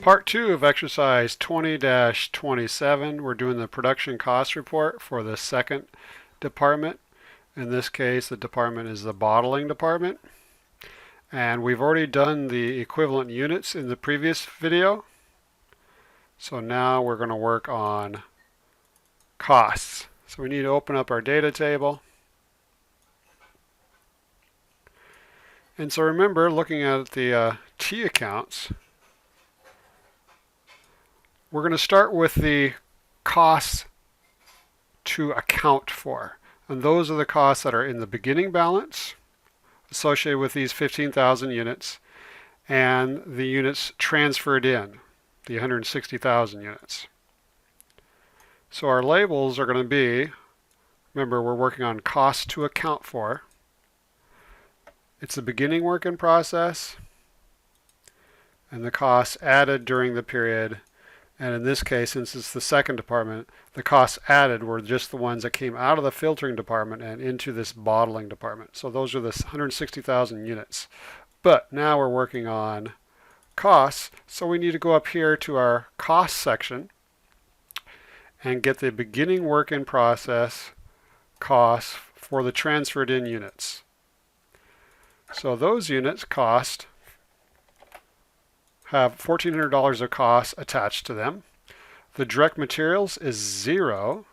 Part 2 of exercise 20-27, we're doing the production cost report for the second department. In this case, the department is the bottling department. And we've already done the equivalent units in the previous video. So now we're going to work on costs. So we need to open up our data table. And so remember, looking at the T accounts, we're going to start with the costs to account for. And those are the costs that are in the beginning balance associated with these 15,000 units and the units transferred in, the 160,000 units. So our labels are going to be, remember we're working on costs to account for. It's the beginning work in process and the costs added during the period. And in this case, since it's the second department, the costs added were just the ones that came out of the filtering department and into this bottling department. So those are the 160,000 units. But now we're working on costs, so we need to go up here to our cost section and get the beginning work in process costs for the transferred in units. So those units cost have $1,400 of costs attached to them. The direct materials is 0.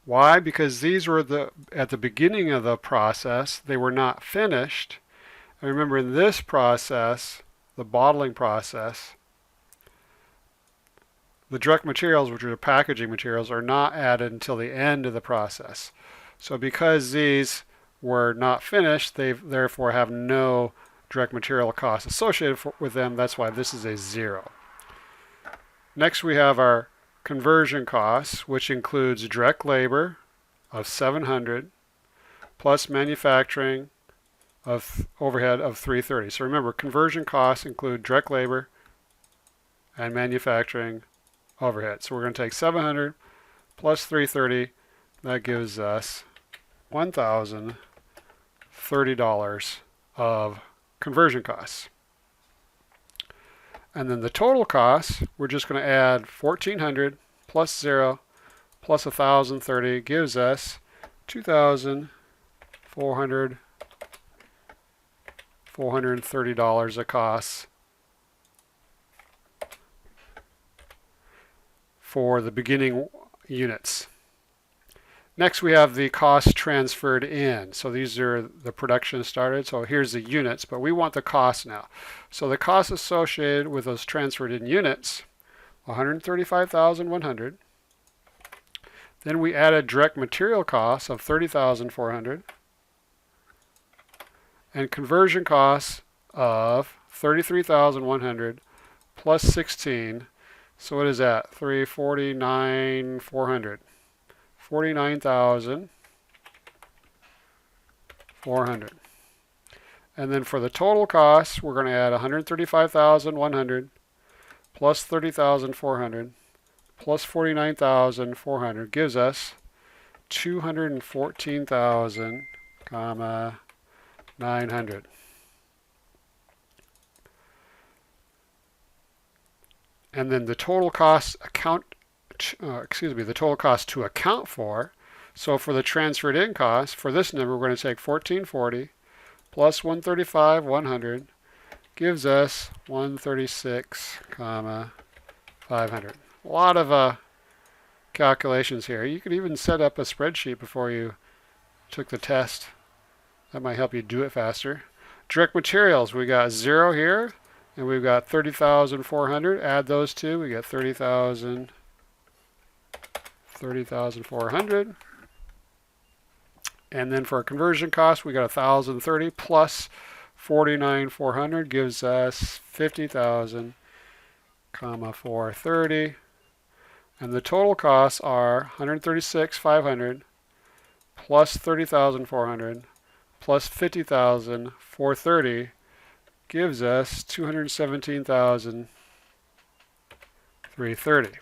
Why? Because these were at the beginning of the process, they were not finished. And remember, in this process, the bottling process, the direct materials, which are the packaging materials, are not added until the end of the process. So because these were not finished, they therefore have no direct material costs associated with them. That's why this is a 0. Next we have our conversion costs, which includes direct labor of 700 plus manufacturing of overhead of 330. So remember, conversion costs include direct labor and manufacturing overhead. So we're going to take 700 plus 330. That gives us $1,030 of conversion costs. And then the total costs, we're just going to add 1,400 plus 0 plus 1,030 gives us $2,430 of costs for the beginning units. Next we have the costs transferred in. So these are the production started. So here's the units, but we want the costs now. So the costs associated with those transferred in units, 135,100. Then we added direct material costs of 30,400 and conversion costs of 33,100 plus 16. So what is that? 349,400. 49,400. And then for the total costs, we're going to add 135,100 plus 30,400 plus 49,400 gives us 214,900. And then the total cost the total cost to account for. So for the transferred in cost, for this number, we're going to take 1,440 plus 135,100 gives us 136,500. A lot of calculations here. You could even set up a spreadsheet before you took the test. That might help you do it faster. Direct materials, we got 0 here, and we've got 30,400. Add those two, we get 30,400. And then for a conversion cost, we got 1,030 plus 49,400 gives us 50,430. And the total costs are 136,500 plus 30,400 plus 50,430 gives us 217,330.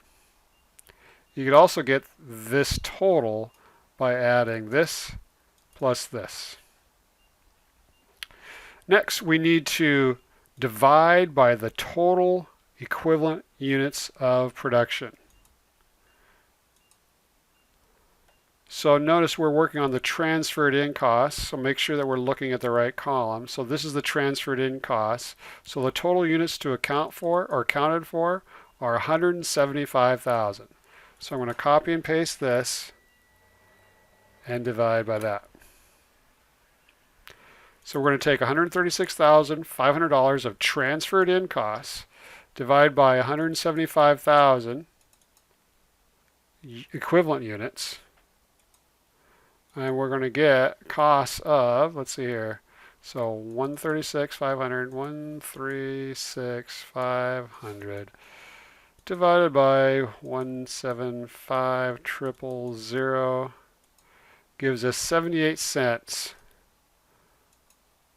You could also get this total by adding this plus this. Next, we need to divide by the total equivalent units of production. So notice we're working on the transferred in costs, so make sure that we're looking at the right column. So this is the transferred in costs. So the total units to account for or accounted for are 175,000. So I'm going to copy and paste this and divide by that. So we're going to take $136,500 of transferred in costs, divide by 175,000 equivalent units, and we're going to get costs of, let's see here, so 136,500 divided by 175,000 gives us 78 cents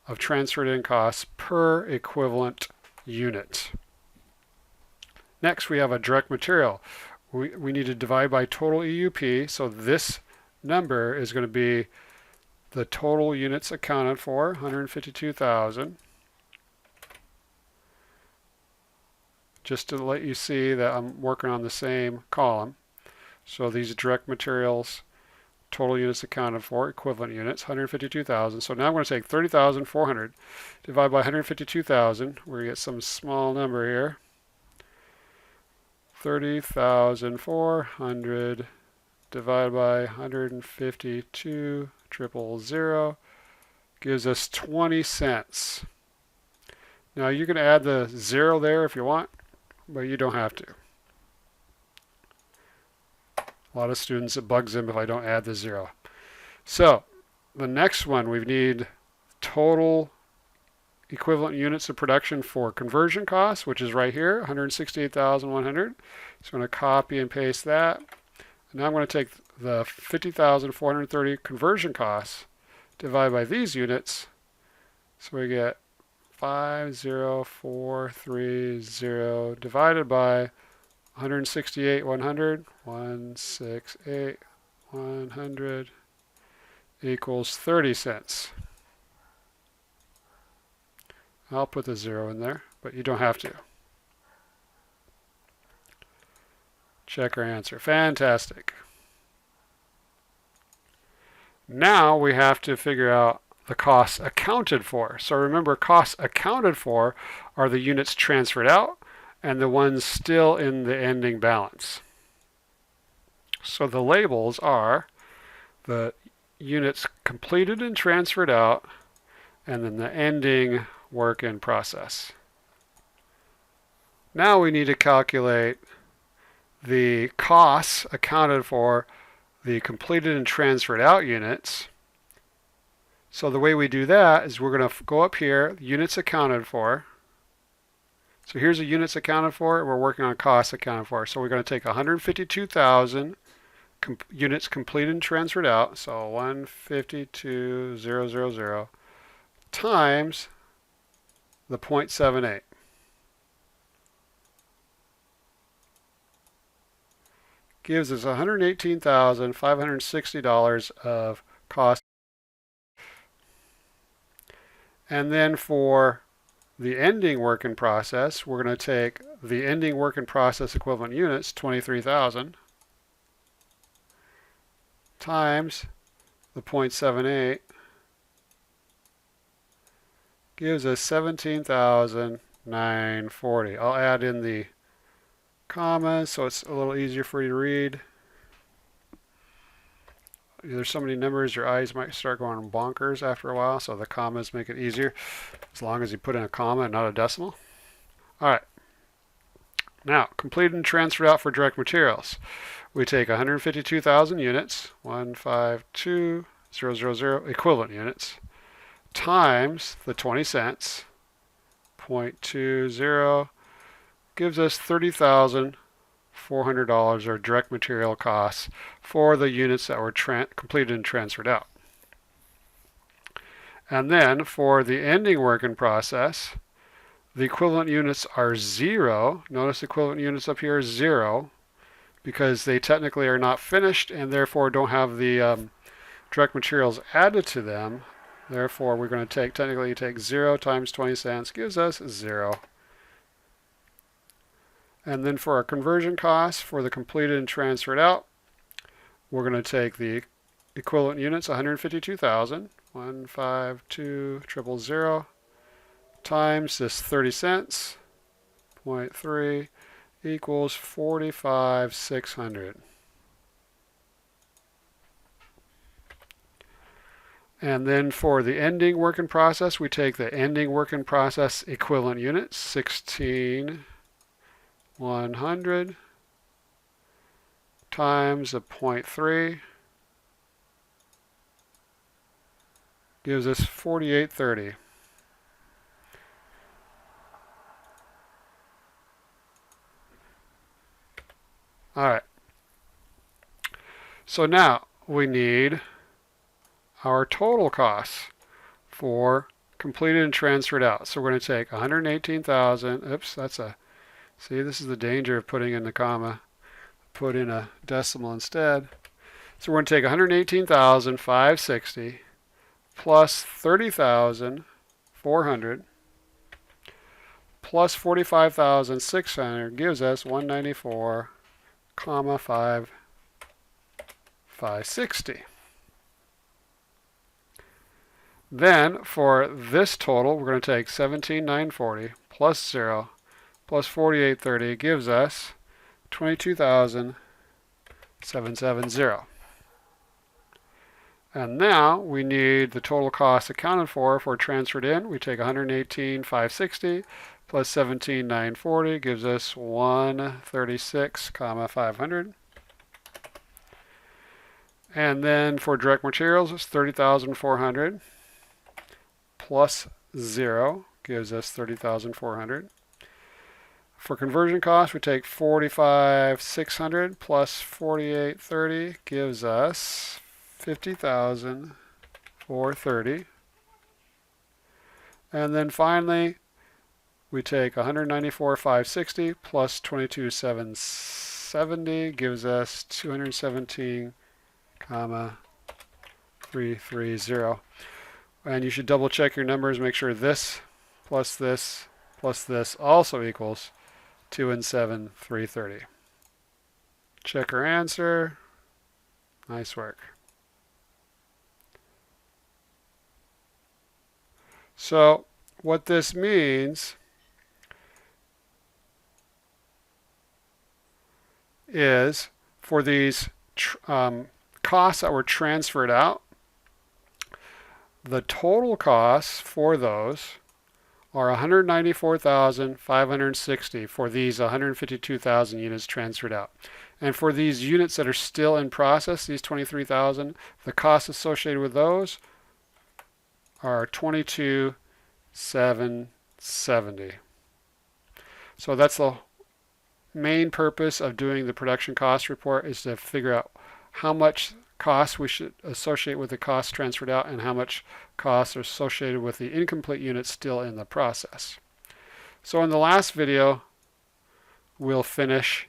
of transferred in costs per equivalent unit. Next, we have a direct material. We need to divide by total EUP, so this number is going to be the total units accounted for, 152,000. Just to let you see that I'm working on the same column. So these direct materials, total units accounted for, equivalent units, 152,000. So now I'm going to take 30,400, divide by 152,000. We're going to get some small number here. 30,400 divided by 152,000 gives us 20 cents. Now you can add the 0 there if you want, but you don't have to. A lot of students, it bugs them if I don't add the 0. So the next one, we need total equivalent units of production for conversion costs, which is right here, 168,100. So I'm going to copy and paste that. And now I'm going to take the 50,430 conversion costs, divide by these units. So we get 50430 divided by 168,100. 168,100 equals 30 cents. I'll put the 0 in there, but you don't have to. Check our answer. Fantastic. Now we have to figure out the costs accounted for. So remember, costs accounted for are the units transferred out and the ones still in the ending balance. So the labels are the units completed and transferred out, and then the ending work in process. Now we need to calculate the costs accounted for the completed and transferred out units. So the way we do that is we're going to go up here, units accounted for. So here's the units accounted for, and we're working on costs accounted for. So we're going to take 152,000 units completed and transferred out, so 152,000 times the 0.78. Gives us $118,560 of cost. And then for the ending work in process, we're going to take the ending work in process equivalent units, 23,000, times the 0.78, gives us 17,940. I'll add in the commas so it's a little easier for you to read. There's so many numbers your eyes might start going bonkers after a while, so the commas make it easier as long as you put in a comma and not a decimal. Alright, now completed and transferred out for direct materials. We take 152,000 units, 152,000 equivalent units, times the 20 cents, 0.20, gives us $30,400 or direct material costs for the units that were completed and transferred out. And then for the ending work in process, the equivalent units are 0. Notice equivalent units up here is 0 because they technically are not finished and therefore don't have the direct materials added to them. Therefore, we're going to technically take 0 times 20 cents gives us 0. And then for our conversion costs for the completed and transferred out, we're going to take the equivalent units, 152,000, 152,000 times this 30 cents, 0.3 equals 45,600. And then for the ending work in process, we take the ending work in process equivalent units, 16,100 times the 0.3 gives us 4830. All right. So now we need our total costs for completed and transferred out. So we're going to take 118,000. Oops, see, this is the danger of putting in the comma. Put in a decimal instead. So we're going to take 118,560 plus 30,400 plus 45,600 gives us 194,560. Then for this total, we're going to take 17,940 plus 0 plus 4830 gives us 22,770. And now we need the total cost accounted for transferred in. We take 118,560 plus 17,940 gives us 136,500. And then for direct materials, it's 30,400 plus 0 gives us 30,400. For conversion costs, we take 45,600 plus 4830 gives us 50,430. And then finally, we take 194,560 plus 22,770 gives us 217,330. And you should double check your numbers, make sure this plus this also equals 217,330. Check our answer. Nice work. So what this means is for these costs that were transferred out, the total costs for those are 194,560 for these 152,000 units transferred out. And for these units that are still in process, these 23,000, the costs associated with those are 22,770. So that's the main purpose of doing the production cost report, is to figure out how much costs we should associate with the costs transferred out and how much costs are associated with the incomplete units still in the process. So in the last video, we'll finish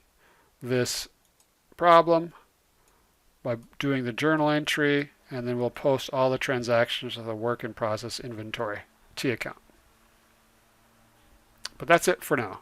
this problem by doing the journal entry, and then we'll post all the transactions of the work in process inventory T account. But that's it for now.